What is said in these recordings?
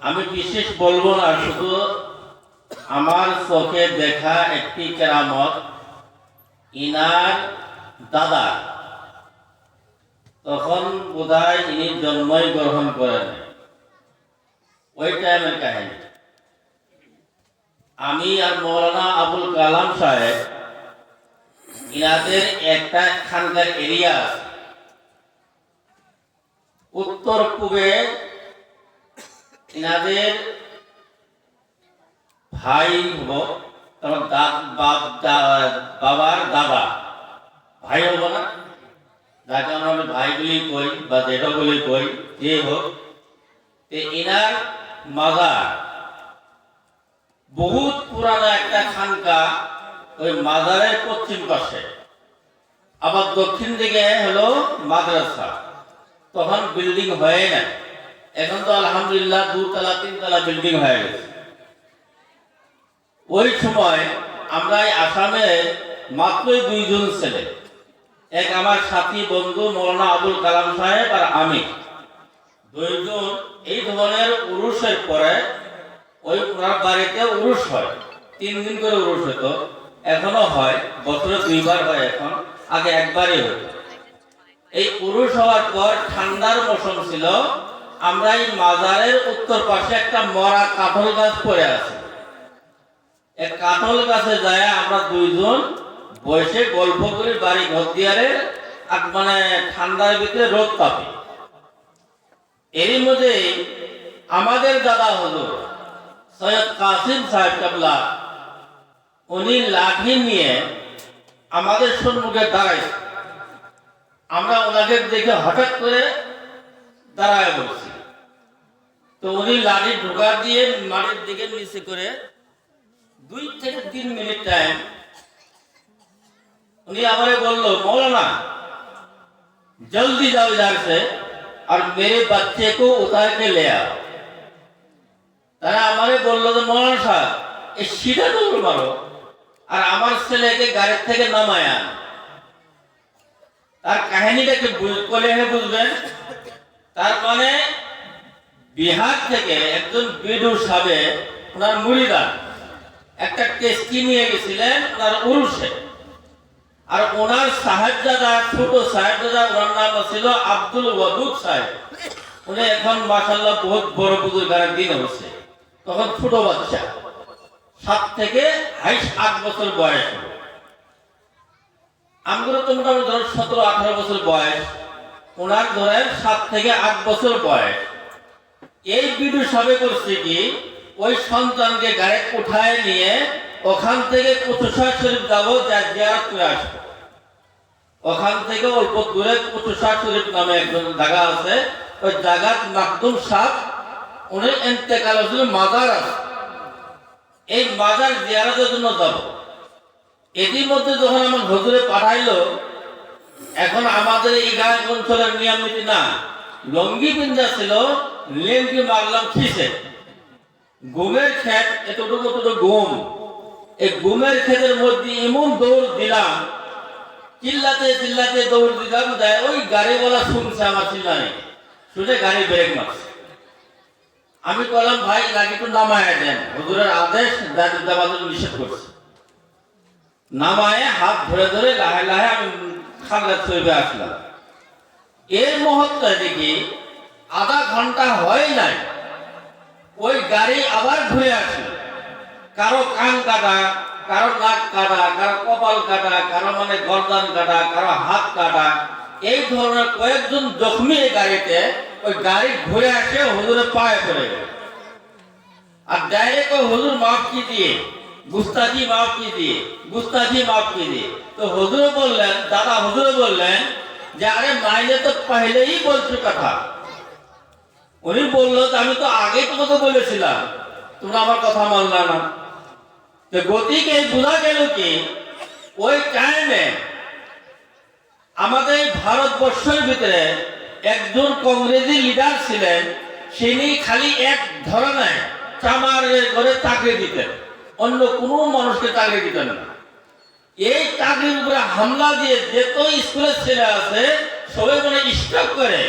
আমি বিশেষ বলবো না, শুধু আমার চোখে দেখা একটি কেরামত। ইনার দাদা তখন বোধহয় ইনি জন্মই গ্রহণ করেন, ওই টাইমের কাহিনী। আমি আর মৌলানা আবুল কালাম সাহেব, ইনাদের একটা খানকার এরিয়া উত্তর পূবে, ইনাদের ভাই হব, বাবার দাদা ভাই হব না, যাকে আমরা ভাই বলি কই বা জেঠো বলি কই, যে হোক। ইনার মাজার বহুত পুরানো একটা খানকা, ওই মাজারের পশ্চিম পাশে। আবার দক্ষিণ দিকে হলো মাদ্রাসা। তখন বিল্ডিং হয়ে না, এখন তো আলহামদুলিল্লাহ 2 তলা 3 তলা বিল্ডিং হয়ে গেছে। ওই সময় আমরা আসামে মাত্রই 2 জন ছেলে, এক আমার সাথী বন্ধু মৌলানা আবুল কালাম সাহেব আর আমি, 2 জন। এই ধরনের উরুষের পরে ওই ওনার বাড়িতে উরুষ হয়, 3 দিন করে উরুষ হতো, এখনো হয়, বছরে 2 বার হয় এখন, আগে একবারই হতো। এই উরুষ হওয়ার পর ঠান্ডার মৌসুম ছিল, আমরা এই মাজারের উত্তর পাশে একটা মরা কাঁঠাল গাছ পড়ে আছে, এক কাঁঠাল গাছে যায় আমরা 2 জন বসে গল্প করি, বাড়ি ঘর দিয়ারে মানে ঠান্ডার ভিতরে রোদ তাপে। এরই মধ্যে আমাদের দাদা হুজুর সৈয়দ কাসিম সাহেব কাবলা, উনি লাঠি নিয়ে আমাদের সম্মুখে দাঁড়াইছে। আমরা ওনাকে দেখে হঠাৎ করে দাঁড়ায় বলছি, তো উনি লাঠি ঢোকা দিয়ে মাটির দিকে নিচে করে 2 থেকে 3 মিনিট টাইম उन्हें हमारे बोल लो मौलाना जल्दी जाओ इधर से और मेरे बच्चे को उतार के ले आओ। तारा हमारे बोल लो तो मौलाना साहब ये सीधा दौड़ मारो और हमारे से लेके गाड़ी थे के नाम आया तार कहानी का कि बोले हैं बुझबेन तार माने बिहार थे के एकदम बिडू साबे उनार मुरीदान একটা টেস্টি নিয়ে গেছিলেন ওনার উরুষে। আর ওনার সাহেবজাদা, ছোট সাহেবজাদা, ওনার নাম ছিল আব্দুল ওয়াদুদ সাহেব। উনি এখন মাশাআল্লাহ বহুত বড় বুজুর্গের দিন হচ্ছে, তখন ছোট বাচ্চা, 7 থেকে 8 বছর বয়স। আমরা তো মোটামুটি ধরো 17-18 বছর বয়স, ওনার ধরেন 7 থেকে 8 বছর বয়স। এই বিডু সাহেব করছে কি, ওই সন্তানকে গাড়ি উঠায় নিয়ে ওখান থেকে কুতুবশাহ শরীফ যাবো, জিয়ারত করে আসবো। ওখান থেকে অল্প দূরে কুতুবশাহ শরীফ নামে একজন জায়গা আছে, ওই জায়গার মাকদুম সাহেব উনি ইন্তেকাল হয়েছিল, মাজার আছে, এই মাজার জিয়ারতের জন্য যাব। এটির মধ্যে যখন আমার হুজুরে পাঠাইলো, এখন আমাদের এই গায়ে অঞ্চলের নিয়ম নীতি না, লঙ্গি পিন্দা ছিল, লেঙ্গি মারলাম খিসে, ঘুমের ক্ষেত এতটুকু ঘুম, এই ঘুমের ক্ষেতের মধ্যে এমন দৌড় দিলাম, চিল্লাতে চিল্লাতে দৌড় দিলাম, দেয় ওই গাড়িওয়ালা শুনছে আমার চিল্লানি, শুনে গাড়ি ব্রেক মারছে। আমি বললাম ভাই গাড়ি একটু নামায় দেন, হুজুরের আদেশ দাবাদের নিষেধ করছে। নামায় হাত ধরে ধরে লাহে লাহে আমি খাগড়া চলবে আসলাম। এর মুহূর্তে দেখি আধা ঘন্টা হয় নাই, ওই গাড়ি আবার ঘুরে আসে, কারো কান কাটা, কারো নাক কাটা, কারো কপাল কাটা, কারো মানে গর্দান কাটা, কারো হাত কাটা, এই ধরনের কয়েকজন জখমি এই গাড়িতে। ওই গাড়ি ঘুরে আসে হুজুরের পায়ে পড়ে গেল, আর ডাইরেক্ট হুজুর মাফ কি দিয়ে, গুস্তাখি মাফ কি দিয়ে, গুস্তাখি মাফ কি দিয়ে। তো হুজুরে বললেন, দাদা হুজুরে বললেন যে আরে মাইনে তো পহলেই বলছো কথা। উনি বললো আমি তো আগে তোমাকে বলেছিলাম, তোমরা আমার কথা মানলা না। তো গতিকে বোঝা গেল কি, ওই টাইমে আমাদের ভারতবর্ষের ভিতরে একজন কংগ্রেসি লিডার ছিলেন, তিনি খালি এক ধরনের চামারের করে চাকরি দিতেন, অন্য কোনো মানুষকে চাকরি দিতেন না। এই চাকরির উপরে হামলা দিয়ে যত স্কুলের ছেলে আছে সবাই মানে স্টক করে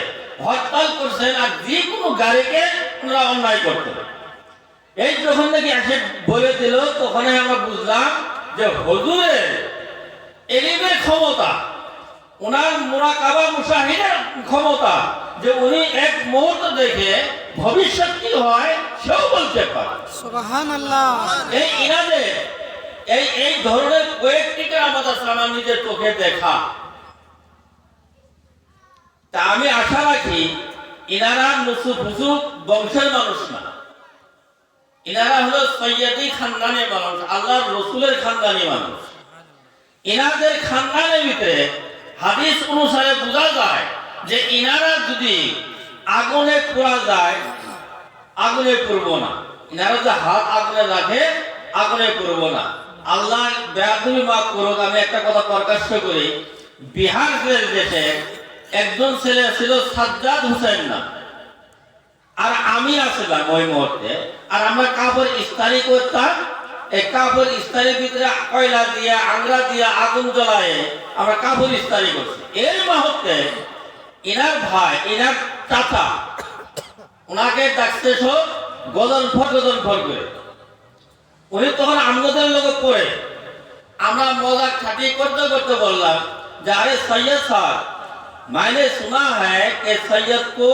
হরতাল করছেন আর যে কোনো গাড়িকে ওনারা অন্যায় করতেন। এই যখন নাকি এসে বলে দিল তখন আমরা বুঝলাম যে হুজুরের এলিমের ক্ষমতা, ওনার মুরাকাবা মুশাহিদের ক্ষমতা, যে উনি এক মুহূর্ত দেখে ভবিষ্যৎ কি হয় সেও বলতে পারে। সুবহানাল্লাহ। এই ইনাদের এই ধরনের কয়েকটি আমাদের আমার নিজের চোখে দেখা। তা আমি আশা রাখি ইনারা নুসুফ হুসুফ বংশের মানুষ না, ইনারা হলো সৈয়দি খানদানের মানুষ, আল্লাহর রসুলের খানদানি মানুষ। ইনাদের খানদানের ভিতরে হাদিস অনুসারে বোঝা যায় যে ইনারা যদি আগুনে পোড়া যায় আগুনে পড়বো না, ইনারা যে হাত আগুনে রাখে আগুনে পড়বো না। আল্লাহ বেয়াদবি মাফ করুক, আমি একটা কথা প্রকাশ্য করি, বিহার দেশে একজন ছেলে ছিল সাজ্জাদ হোসেন না, আর আমি আসলাম ওই মুহূর্তে, আর আমরা কাপড় ইস্তারি করতাম। এই কাপড় ইস্তারির ভিতরে কয়লা দিয়ে আংরা দিয়ে আগুন জ্বলায় আমরা কাপড় ইস্তারি করছি। এর মুহূর্তে ইনার ভাই, ইনার চাচা, ওনাকে ডাকতে সব গদন ফট করে, উনি তখন আমাদের লোকে পড়ে, আমরা মজা খাটি করতে করতে বললাম যে अरे सैयद साहब, मैंने सुना है कि सैयद को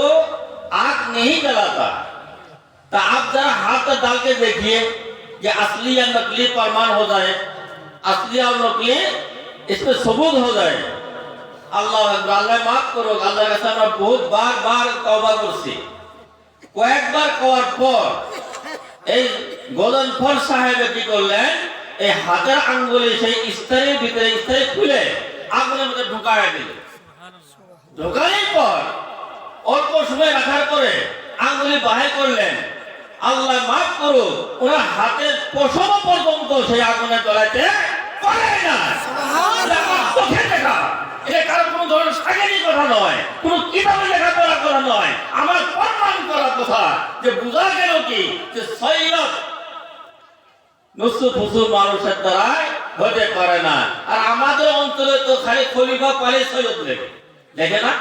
आग नहीं जलाता, तो आप जरा हाथ डाल के देखिए कि असली या नकली प्रमाण हो जाए, असली और नकली इसमें सबूत हो जाए। अल्लाह अल्लाह माफ करो, अल्लाह के सामने बहुत बार तौबा करছি, কয়েকবার করার পর এই গদনফর সাহেব কি করলেন, এই হাতের আঙ্গুলে সেই ইস্তারির ভিতরে ইস্তারি খুলে আগুনের মধ্যে ঢুকায় দিলেন। ঢুকানোর পর অল্প সময় রাখার পরে আঙ্গুলি বাহির করলেন। আল্লাহ মাফ করুন, ওনার হাতের পশম পর্যন্ত সেই আগুনে জ্বলাইতে পারে না। চোখে দেখা, এটা কারো কোনো ধরনের সাগেরি কথা নয়, কোনো কিতাবে লেখাপড়া করা নয়, আমার প্রমাণ করা কথা। যে বোঝা গেল কি যে সৈয়দ নুসুফ হুসুফ মানুষের দ্বারাই হতে পারে না। আর আমাদের অঞ্চলে তো খালি খলিফা পালে সৈয়দ লেগে লেখে না,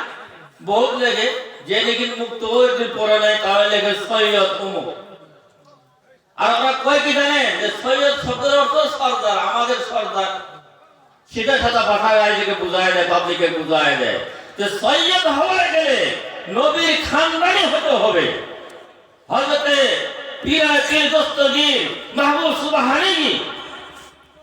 বহুত লেগে, যে নাকি মুক্ত হয়ে পড়ে নাই তাহলে লেখে সৈয়দ উমুক। আর ওরা কয় কি জানেন যে সৈয়দ শব্দের অর্থ সর্দার, আমাদের সর্দার। সেটা সাথে ভাষায় আইজিকে বুঝায় দেয়, পাবলিকে বুঝায় দেয় যে সৈয়দ হওয়ার গেলে নবীর খানদানি হতে হবে। হযরতে পীর দস্তগীর মাহবুব সুবহানী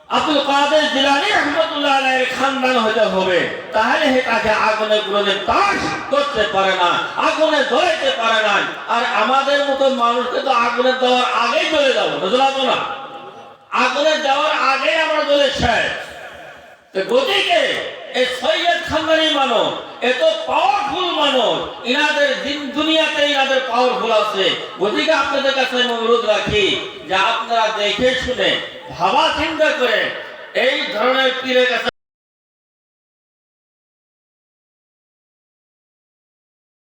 আব্দুল কাদের জিলানী রাহমাতুল্লাহ আলাইহির খানদান হতে হবে, তাহলে তাকে আগুনে কোনোদিন তাস করতে পারে না, আগুনে জ্বলাইতে পারে না। আর আমাদের মতো মানুষকে তো আগুনে দেওয়ার আগেই জ্বলে যাবো, জ্বলাবো না, আগুনে দেওয়ার আগেই আমরা জ্বলে শেষ। গতিকে এই সৈয়দ খানদানি মানুষ এত পাওয়ারফুল মানুষ, ইনাদের দুনিয়াতে ইনাদের পাওয়ারফুল আছে। গতিকে আপনাদের কাছে আমি অনুরোধ রাখি যে আপনারা দেখে শুনে ভাবা চিন্তা করে এই ধরনের পীরের কাছে